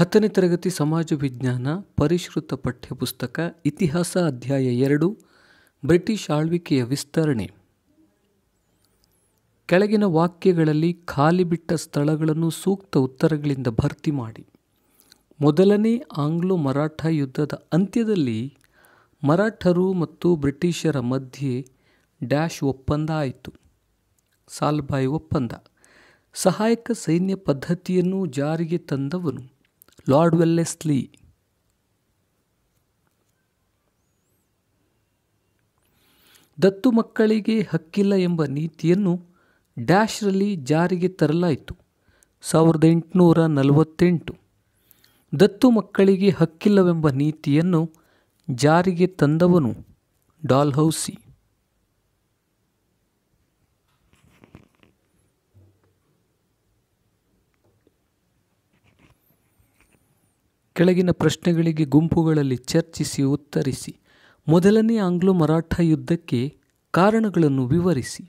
10ನೇ ತರಗತಿ ಸಮಾಜ ವಿಜ್ಞಾನ ಪರಿಷ್ಕೃತ ಪಠ್ಯಪುಸ್ತಕ ಇತಿಹಾಸ ಅಧ್ಯಾಯ 2 ಬ್ರಿಟಿಷ್ ಆಳ್ವಿಕೆಯ ವಿಸ್ತರಣೆ. ಕೆಳಗಿನ ವಾಕ್ಯಗಳಲ್ಲಿ ಖಾಲಿ ಬಿಟ್ಟ ಸ್ಥಳಗಳನ್ನು ಸೂಕ್ತ ಉತ್ತರಗಳಿಂದ ಭರ್ತಿ ಮಾಡಿ. ಮೊದಲನೇ ಆಂಗ್ಲೋ ಮರಾಠ ಯುದ್ಧದ ಅಂತ್ಯದಲ್ಲಿ ಮರಾಠರು ಮತ್ತು ಬ್ರಿಟಿಷರ ಮಧ್ಯೆ ಡ್ಯಾಶ್ ಒಪ್ಪಂದ ಆಯಿತು. ಸಾಲ್ಬಾಯ್ ಒಪ್ಪಂದ. ಸಹಾಯಕ ಸೈನ್ಯ ಪದ್ಧತಿಯನ್ನು ಜಾರಿಗೆ ತಂದವನು ಲಾರ್ಡ್ ವೆಲ್ಲೆಸ್ಲಿ. ದತ್ತು ಮಕ್ಕಳಿಗೆ ಹಕ್ಕಿಲ್ಲ ಎಂಬ ನೀತಿಯನ್ನು ಡ್ಯಾಶ್ರಲ್ಲಿ ಜಾರಿಗೆ ತರಲಾಯಿತು. 1848. ದತ್ತು ಮಕ್ಕಳಿಗೆ ಹಕ್ಕಿಲ್ಲವೆಂಬ ನೀತಿಯನ್ನು ಜಾರಿಗೆ ತಂದವನು ಡಾಲ್ಹೌಸಿ. ಕೆಳಗಿನ ಪ್ರಶ್ನೆಗಳಿಗೆ ಗುಂಪುಗಳಲ್ಲಿ ಚರ್ಚಿಸಿ ಉತ್ತರಿಸಿ. ಮೊದಲನೇ ಆಂಗ್ಲೋ ಮರಾಠ ಯುದ್ಧಕ್ಕೆ ಕಾರಣಗಳನ್ನು ವಿವರಿಸಿ.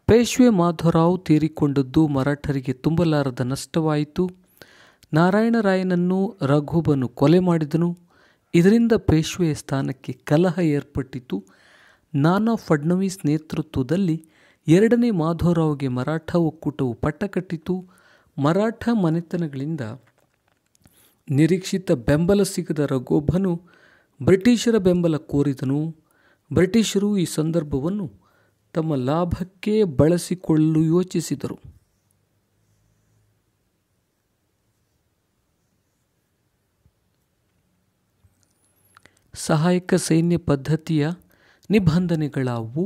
ಪೇಶ್ವೆ ಮಾಧವರಾವ್ ತೀರಿಕೊಂಡದ್ದು ಮರಾಠರಿಗೆ ತುಂಬಲಾರದ ನಷ್ಟವಾಯಿತು. ನಾರಾಯಣ ರಾಯನನ್ನು ರಘುಬನು ಕೊಲೆ ಮಾಡಿದನು. ಇದರಿಂದ ಪೇಶ್ವೆಯ ಸ್ಥಾನಕ್ಕೆ ಕಲಹ ಏರ್ಪಟ್ಟಿತು. ನಾನಾ ಫಡ್ನವೀಸ್ ನೇತೃತ್ವದಲ್ಲಿ ಎರಡನೇ ಮಾಧವರಾವ್ಗೆ ಮರಾಠ ಒಕ್ಕೂಟವು ಪಟ್ಟಕಟ್ಟಿತು. ಮರಾಠ ಮನೆತನಗಳಿಂದ ನಿರೀಕ್ಷಿತ ಬೆಂಬಲ ಸಿಗದ ರಘುಬನು ಬ್ರಿಟಿಷರ ಬೆಂಬಲ ಕೋರಿದನು. ಬ್ರಿಟಿಷರು ಈ ಸಂದರ್ಭವನ್ನು ತಮ್ಮ ಲಾಭಕ್ಕೆ ಬಳಸಿಕೊಳ್ಳಲು ಯೋಚಿಸಿದರು. ಸಹಾಯಕ ಸೈನ್ಯ ಪದ್ಧತಿಯ ನಿಬಂಧನೆಗಳಾವು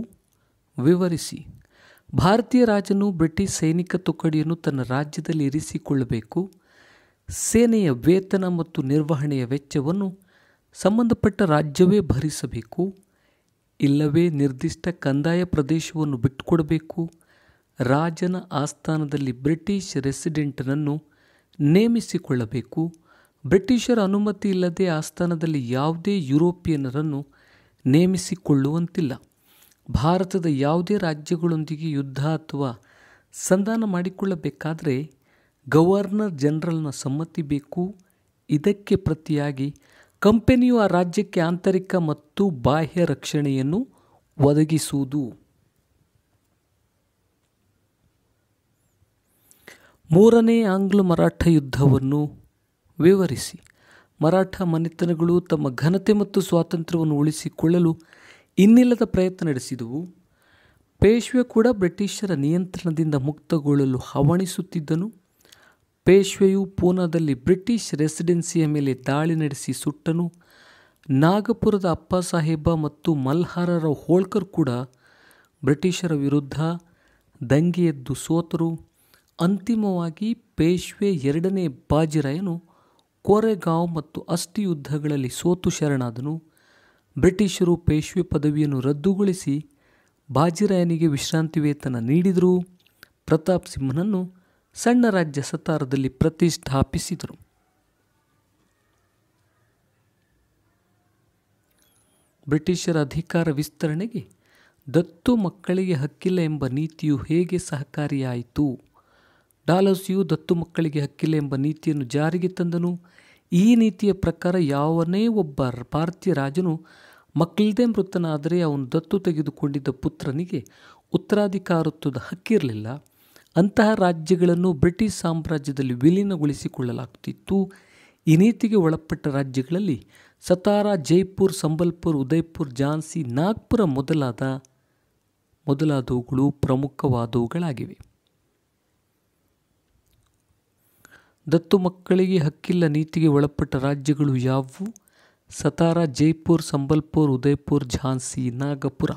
ವಿವರಿಸಿ. ಭಾರತೀಯ ರಾಜನು ಬ್ರಿಟಿಷ್ ಸೈನಿಕ ತುಕಡಿಯನ್ನು ತನ್ನ ರಾಜ್ಯದಲ್ಲಿ ಇರಿಸಿಕೊಳ್ಳಬೇಕು. ಸೇನೆಯ ವೇತನ ಮತ್ತು ನಿರ್ವಹಣೆಯ ವೆಚ್ಚವನ್ನು ಸಂಬಂಧಪಟ್ಟ ರಾಜ್ಯವೇ ಭರಿಸಬೇಕು. ಇಲ್ಲವೇ ನಿರ್ದಿಷ್ಟ ಕಂದಾಯ ಪ್ರದೇಶವನ್ನು ಬಿಟ್ಟುಕೊಡಬೇಕು. ರಾಜನ ಆಸ್ಥಾನದಲ್ಲಿ ಬ್ರಿಟಿಷ್ ರೆಸಿಡೆಂಟನನ್ನು ನೇಮಿಸಿಕೊಳ್ಳಬೇಕು. ಬ್ರಿಟಿಷರ ಅನುಮತಿ ಇಲ್ಲದೆ ಆಸ್ಥಾನದಲ್ಲಿ ಯಾವುದೇ ಯುರೋಪಿಯನ್ನರನ್ನು ನೇಮಿಸಿಕೊಳ್ಳುವಂತಿಲ್ಲ. ಭಾರತದ ಯಾವುದೇ ರಾಜ್ಯಗಳೊಂದಿಗೆ ಯುದ್ಧ ಅಥವಾ ಸಂಧಾನ ಮಾಡಿಕೊಳ್ಳಬೇಕಾದರೆ ಗವರ್ನರ್ ಜನರಲ್ನ ಸಮ್ಮತಿ ಬೇಕು. ಇದಕ್ಕೆ ಪ್ರತಿಯಾಗಿ ಕಂಪನಿಯು ಆ ರಾಜ್ಯಕ್ಕೆ ಆಂತರಿಕ ಮತ್ತು ಬಾಹ್ಯ ರಕ್ಷಣೆಯನ್ನು ಒದಗಿಸುವುದು. ಮೂರನೇ ಆಂಗ್ಲೋ ಮರಾಠ ಯುದ್ಧವನ್ನು ವಿವರಿಸಿ. ಮರಾಠ ಮನೆತನಗಳು ತಮ್ಮ ಘನತೆ ಮತ್ತು ಸ್ವಾತಂತ್ರ್ಯವನ್ನು ಉಳಿಸಿಕೊಳ್ಳಲು ಇನ್ನಿಲ್ಲದ ಪ್ರಯತ್ನ ನಡೆಸಿದವು. ಪೇಶ್ವೆ ಕೂಡ ಬ್ರಿಟಿಷರ ನಿಯಂತ್ರಣದಿಂದ ಮುಕ್ತಗೊಳ್ಳಲು ಹವಣಿಸುತ್ತಿದ್ದನು. ಪೇಶ್ವೆಯು ಪೂನಾದಲ್ಲಿ ಬ್ರಿಟಿಷ್ ರೆಸಿಡೆನ್ಸಿಯ ಮೇಲೆ ದಾಳಿ ನಡೆಸಿ ಸುಟ್ಟನು. ನಾಗಪುರದ ಅಪ್ಪ ಸಾಹೇಬ ಮತ್ತು ಮಲ್ಹಾರರ ಹೋಳ್ಕರ್ ಕೂಡ ಬ್ರಿಟಿಷರ ವಿರುದ್ಧ ದಂಗೆಯೆದ್ದು ಸೋತರು. ಅಂತಿಮವಾಗಿ ಪೇಶ್ವೆ ಎರಡನೇ ಬಾಜಿರಾಯನು ಕೋರೆಗಾಂವ್ ಮತ್ತು ಅಸ್ಟಿ ಯುದ್ಧಗಳಲ್ಲಿ ಸೋತು ಶರಣಾದನು. ಬ್ರಿಟಿಷರು ಪೇಶ್ವೆ ಪದವಿಯನ್ನು ರದ್ದುಗೊಳಿಸಿ ಬಾಜಿರಾಯನಿಗೆ ವಿಶ್ರಾಂತಿ ವೇತನ ನೀಡಿದರು. ಪ್ರತಾಪ್ ಸಿಂಹನನ್ನು ಸಣ್ಣ ರಾಜ್ಯ ಸತಾರದಲ್ಲಿ ಪ್ರತಿಷ್ಠಾಪಿಸಿದರು. ಬ್ರಿಟಿಷರ ಅಧಿಕಾರ ವಿಸ್ತರಣೆಗೆ ದತ್ತು ಮಕ್ಕಳಿಗೆ ಹಕ್ಕಿಲ್ಲ ಎಂಬ ನೀತಿಯು ಹೇಗೆ ಸಹಕಾರಿಯಾಯಿತು? ಡಾಲ್ಹೌಸಿಯು ದತ್ತು ಮಕ್ಕಳಿಗೆ ಹಕ್ಕಿಲ್ಲ ಎಂಬ ನೀತಿಯನ್ನು ಜಾರಿಗೆ ತಂದನು. ಈ ನೀತಿಯ ಪ್ರಕಾರ ಯಾವನೇ ಒಬ್ಬ ಭಾರತೀಯ ರಾಜನು ಮಕ್ಕಳಿಲ್ಲದೆ ಮೃತನಾದರೆ ಅವನು ದತ್ತು ತೆಗೆದುಕೊಂಡಿದ್ದ ಪುತ್ರನಿಗೆ ಉತ್ತರಾಧಿಕಾರತ್ವದ ಹಕ್ಕಿರಲಿಲ್ಲ. ಅಂತಹ ರಾಜ್ಯಗಳನ್ನು ಬ್ರಿಟಿಷ್ ಸಾಮ್ರಾಜ್ಯದಲ್ಲಿ ವಿಲೀನಗೊಳಿಸಿಕೊಳ್ಳಲಾಗುತ್ತಿತ್ತು. ಈ ನೀತಿಗೆ ಒಳಪಟ್ಟ ರಾಜ್ಯಗಳಲ್ಲಿ ಸತಾರಾ, ಜೈಪುರ್, ಸಂಬಲ್ಪುರ್, ಉದಯ್ಪುರ್, ಝಾನ್ಸಿ, ನಾಗ್ಪುರ ಮೊದಲಾದವುಗಳು ಪ್ರಮುಖವಾದವುಗಳಾಗಿವೆ. ದತ್ತು ಮಕ್ಕಳಿಗೆ ಹಕ್ಕಿಲ್ಲ ನೀತಿಗೆ ಒಳಪಟ್ಟ ರಾಜ್ಯಗಳು ಯಾವುವು? ಸತಾರಾ, ಜೈಪುರ್, ಸಂಬಲ್ಪುರ್, ಉದಯ್ಪುರ್, ಝಾನ್ಸಿ, ನಾಗಪುರ.